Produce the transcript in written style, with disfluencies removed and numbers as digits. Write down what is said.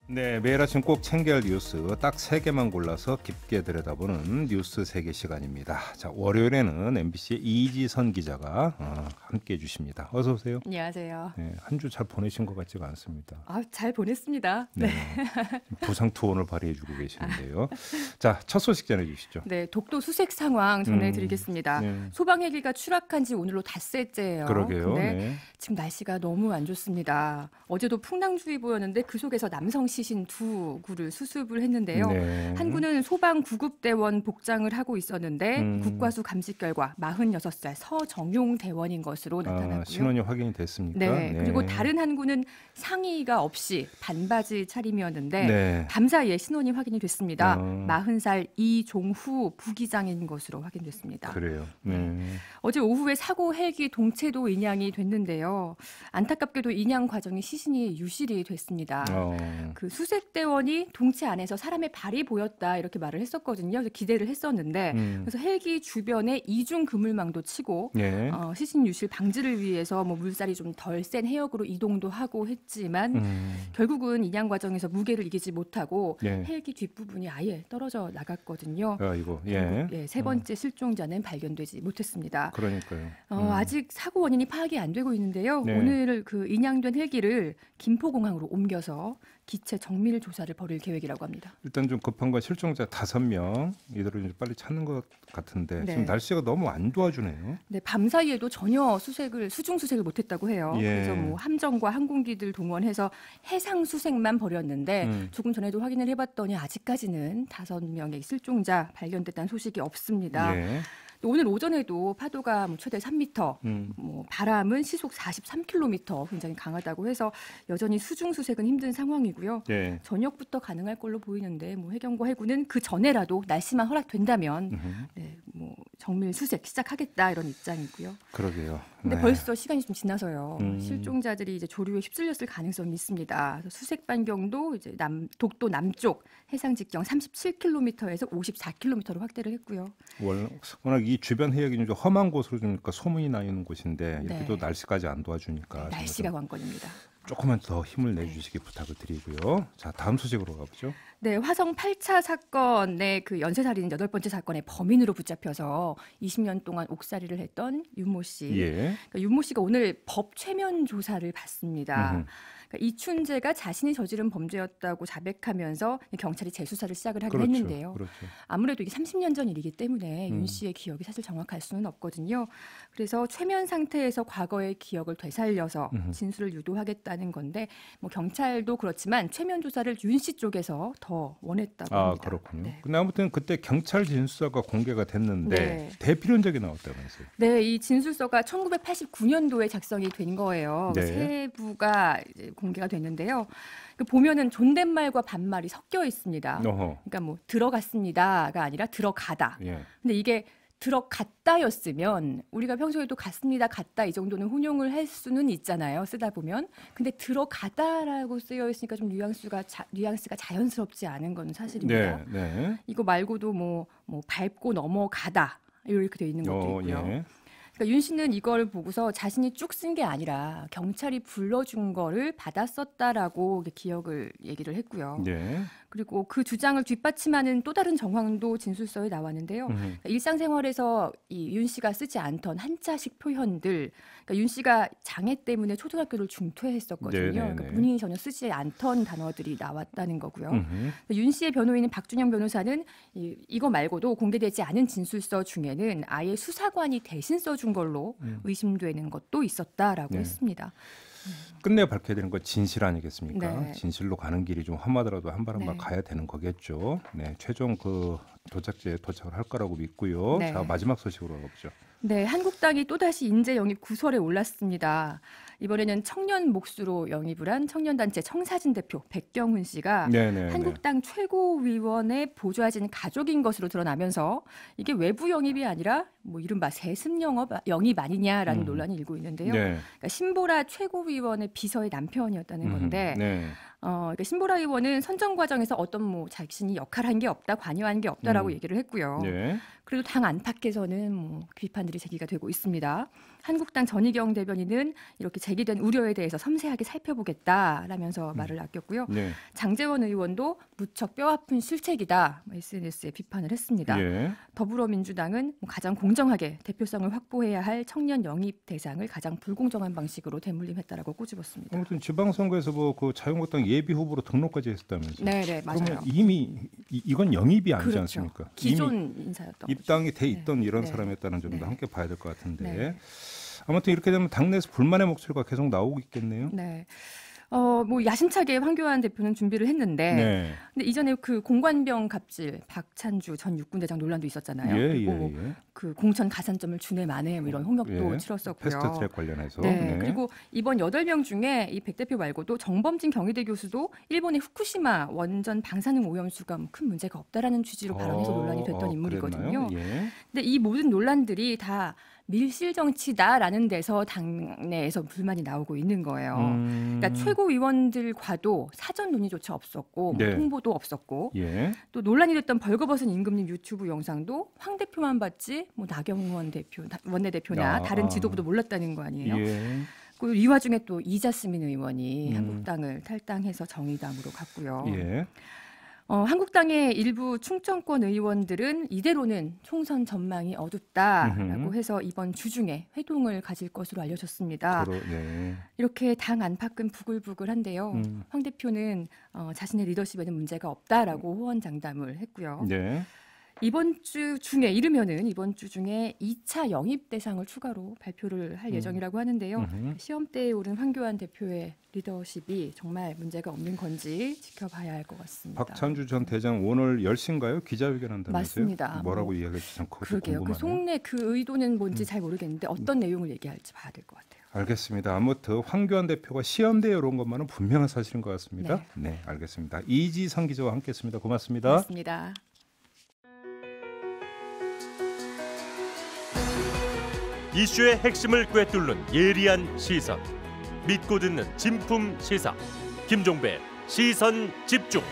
네, 매일 아침 꼭 챙겨야 할 뉴스 딱 3개만 골라서 깊게 들여다보는 뉴스 세계 시간입니다. 자, 월요일에는 MBC의 이지선 기자가 함께해 주십니다. 어서 오세요. 안녕하세요. 네, 한 주 잘 보내신 것 같지가 않습니다. 잘 보냈습니다. 네. 부상 투혼을 발휘해 주고 계시는데요. 자, 첫 소식 전해 주시죠. 네, 독도 수색 상황 전해드리겠습니다. 네. 소방 헬기가 추락한 지 오늘로 닷새째예요. 그러게요. 근데 네. 지금 날씨가 너무 안 좋습니다. 어제도 풍랑주의보였는데 그 속에서 남성 시신 2구를 수습을 했는데요. 네. 한 구는 소방 구급대원 복장을 하고 있었는데 국과수 감식 결과 46살 서정용 대원인 것으로 나타났고요. 신원이 확인이 됐습니까? 네, 그리고 다른 한 구는 상의가 없이 반바지 차림이었는데 네. 밤사이에 신원이 확인이 됐습니다. 40살 이종후 부기장인 것으로 확인됐습니다. 그래요. 어제 오후에 사고 헬기 동체도 인양이 됐는데요. 안타깝게도 인양 과정이 시신이 유실이 됐습니다. 그 수색대원이 동체 안에서 사람의 발이 보였다 이렇게 말을 했었거든요. 그래서 기대를 했었는데 그래서 헬기 주변에 이중 그물망도 치고 예. 시신 유실 방지를 위해서 뭐 물살이 좀 덜 센 해역으로 이동도 하고 했지만 결국은 인양 과정에서 무게를 이기지 못하고 헬기 뒷부분이 아예 떨어져 나갔거든요. 이거 예. 세 번째 실종자는 발견되지 못했습니다. 그러니까요. 아직 사고 원인이 파악이 안 되고 있는데요. 네. 오늘 그 인양된 헬기를 김포공항으로 옮겨서 기체 정밀 조사를 벌일 계획이라고 합니다. 일단 좀 급한 건 실종자 5명 이들을 이제 빨리 찾는 것 같은데 네. 지금 날씨가 너무 안 도와주네요. 네, 밤 사이에도 전혀 수중 수색을 못했다고 해요. 예. 그래서 뭐 함정과 항공기들 동원해서 해상 수색만 벌였는데 조금 전에도 확인을 해봤더니 아직까지는 5명의 실종자 발견됐다는 소식이 없습니다. 예. 오늘 오전에도 파도가 최대 3m, 뭐 바람은 시속 43km 굉장히 강하다고 해서 여전히 수중 수색은 힘든 상황이고요. 예. 저녁부터 가능할 걸로 보이는데 뭐 해경과 해군은 그 전에라도 날씨만 허락된다면 뭐 정밀 수색 시작하겠다 이런 입장이고요. 그러게요. 근데 네. 벌써 시간이 좀 지나서요. 실종자들이 이제 조류에 휩쓸렸을 가능성이 있습니다. 그래서 수색 반경도 이제 독도 남쪽 해상 직경 37km에서 54km로 확대를 했고요. 워낙 이 주변 해역이 좀 험한 곳으로 주니까 소문이 나 있는 곳인데 이렇게 네. 또 날씨까지 안 도와주니까 날씨가 관건입니다. 조금만 더 힘을 내주시기 부탁을 드리고요. 자, 다음 소식으로 가보죠. 네, 화성 8차 사건의 그 연쇄살인 8번째 사건의 범인으로 붙잡혀서 20년 동안 옥살이를 했던 윤모 씨. 예. 그러니까 윤모 씨가 오늘 법 최면 조사를 받습니다. 그러니까 이춘재가 자신이 저지른 범죄였다고 자백하면서 경찰이 재수사를 시작을 하긴 했는데요. 그렇죠. 아무래도 이게 30년 전 일이기 때문에 윤 씨의 기억이 사실 정확할 수는 없거든요. 그래서 최면 상태에서 과거의 기억을 되살려서 진술을 유도하겠다는 건데 뭐 경찰도 그렇지만 최면 조사를 윤 씨 쪽에서 더 원했다고 합니다. 그렇군요. 네. 근데 아무튼 그때 경찰 진술서가 공개가 됐는데 대필연적이 나왔다면서요. 네, 이 진술서가 1989년도에 작성이 된 거예요. 네. 세부가 이제 공개가 됐는데요. 보면은 존댓말과 반말이 섞여 있습니다. 그러니까 뭐 들어갔습니다가 아니라 들어가다. 예. 근데 이게 들어갔다였으면 우리가 평소에도 갔습니다, 갔다 이 정도는 혼용을 할 수는 있잖아요. 쓰다 보면. 근데 들어가다라고 쓰여 있으니까 좀 뉘앙스가 자연스럽지 않은 건 사실입니다. 네. 이거 말고도 뭐 밟고 넘어가다 이렇게 돼 있는 것도 있고요. 예. 그러니까 윤 씨는 이걸 보고서 자신이 쭉 쓴 게 아니라 경찰이 불러준 거를 받았었다라고 기억을 얘기를 했고요. 네. 그리고 그 주장을 뒷받침하는 또 다른 정황도 진술서에 나왔는데요. 그러니까 일상생활에서 이 윤 씨가 쓰지 않던 한자식 표현들, 그러니까 윤 씨가 장애 때문에 초등학교를 중퇴했었거든요. 그러니까 본인이 전혀 쓰지 않던 단어들이 나왔다는 거고요. 윤 씨의 변호인인 박준영 변호사는 이거 말고도 공개되지 않은 진술서 중에는 아예 수사관이 대신 써준 걸로 의심되는 것도 있었다라고 했습니다. 끝내 밝혀야 되는 건 진실 아니겠습니까? 네. 진실로 가는 길이 좀 험하더라도 한 발 한 발 네. 가야 되는 거겠죠. 네, 최종 그 도착지에 도착을 할 거라고 믿고요. 네. 자, 마지막 소식으로 가보죠. 네, 한국당이 또다시 인재 영입 구설에 올랐습니다. 이번에는 청년 몫으로 영입을 한 청년단체 청사진 대표 백경훈 씨가 한국당 최고위원의 보좌진 가족인 것으로 드러나면서 이게 외부 영입이 아니라 뭐 이른바 세습 영입 아니냐라는 논란이 일고 있는데요. 그러니까 신보라 최고위원의 비서의 남편이었다는 건데 그러니까 신보라 의원은 선정 과정에서 어떤 뭐 자신이 역할한 게 없다, 관여한 게 없다라고 얘기를 했고요. 네. 그리고 당 안팎에서는 뭐 비판들이 제기가 되고 있습니다. 한국당 전희경 대변인은 이렇게 제기된 우려에 대해서 섬세하게 살펴보겠다라면서 말을 아꼈고요. 네. 장제원 의원도 무척 뼈아픈 실책이다 SNS에 비판을 했습니다. 예. 더불어민주당은 가장 공정하게 대표성을 확보해야 할 청년 영입 대상을 가장 불공정한 방식으로 대물림했다라고 꼬집었습니다. 아무튼 지방선거에서 뭐 그 자유한국당 예비 후보로 등록까지 했다면서요. 네, 맞아요. 그러면 이미 이건 영입이 아니지 그렇죠. 않습니까? 기존 인사였던 입당이 돼 있던 네. 이런 네. 사람이었다는 점도 네. 함께 봐야 될 것 같은데 네. 아무튼 이렇게 되면 당내에서 불만의 목소리가 계속 나오고 있겠네요. 네. 뭐 야심차게 황교안 대표는 준비를 했는데, 네. 근데 이전에 그 공관병 갑질 박찬주 전 육군대장 논란도 있었잖아요. 그리고 그 공천 가산점을 주네 마네 뭐 이런 홍역도 치렀었고요. 패스트트랙 관련해서. 네. 그리고 이번 8명 중에 이 백 대표 말고도 정범진 경희대 교수도 일본의 후쿠시마 원전 방사능 오염수가 큰 문제가 없다라는 취지로 발언해서 논란이 됐던 인물이거든요. 예. 근데 이 모든 논란들이 다 밀실 정치다라는 데서 당내에서 불만이 나오고 있는 거예요. 그러니까 최고위원들과도 사전 논의조차 없었고 네. 홍보도 없었고 예. 또 논란이 됐던 벌거벗은 임금님 유튜브 영상도 황 대표만 봤지 뭐 나경원 대표, 원내대표나 다른 지도부도 몰랐다는 거 아니에요. 예. 그리고 이 와중에 또 이자스민 의원이 한국당을 탈당해서 정의당으로 갔고요. 예. 한국당의 일부 충청권 의원들은 이대로는 총선 전망이 어둡다라고 해서 이번 주 중에 회동을 가질 것으로 알려졌습니다. 네. 이렇게 당 안팎은 부글부글한데요. 황 대표는 자신의 리더십에는 문제가 없다라고 호언장담을 했고요. 네. 이번 주 중에 이르면은 이번 주 중에 2차 영입 대상을 추가로 발표를 할 예정이라고 하는데요. 시험대에 오른 황교안 대표의 리더십이 정말 문제가 없는 건지 지켜봐야 할 것 같습니다. 박찬주 전 대장 오늘 10시인가요? 기자회견한다면서요? 맞습니다. 뭐라고 이야기할지 참 그러게요. 궁금하네요. 그 속내 그 의도는 뭔지 잘 모르겠는데 어떤 내용을 얘기할지 봐야 될 것 같아요. 알겠습니다. 아무튼 황교안 대표가 시험대에 오른 것만은 분명한 사실인 것 같습니다. 네, 알겠습니다. 이지선 기자와 함께했습니다. 고맙습니다. 고맙습니다. 이슈의 핵심을 꿰뚫는 예리한 시선, 믿고 듣는 진품 시사 김종배 시선 집중.